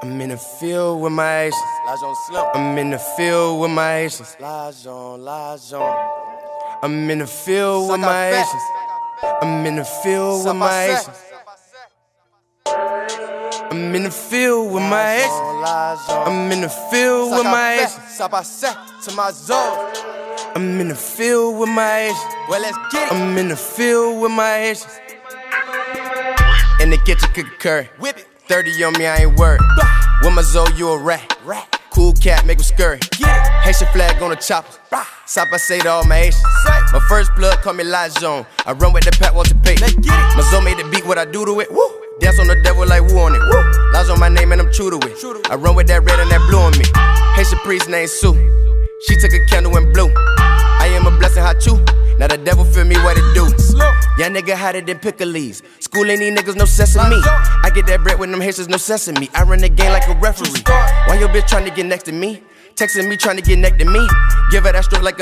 I'm in the field with my aces. I'm in the field with my aces. I'm in the field with my aces. I'm in the field with my aces. I'm in the field with my aces. I'm in the field with my aces. I'm in the field with my aces. Well, let's get it. I'm in the field with my aces. In the kitchen cooking curry. Whip it. 30 on me, I ain't worried. With my Zoe, you a rat. Cool cat, make him scurry. Haitian flag on the chopper. Stop, I say to all my Haitians. My first blood, call me Lajon. I run with the pack, watch the pay. My Zoe made the beat, what I do to it. Woo. Dance on the devil like woo on it. Woo. Lajon my name and I'm true to it. I run with that red and that blue on me. Haitian priest named Sue. She took a candle and blew. I am a blessing, how you? Now the devil feel me what it do. Young nigga hotter than pickles. School ain't these niggas, no sesame. I get that bread with them Haitians, no sesame. I run the game like a referee. Why your bitch trying to get next to me? Texting me, trying to get next to me. Give her that stroke like a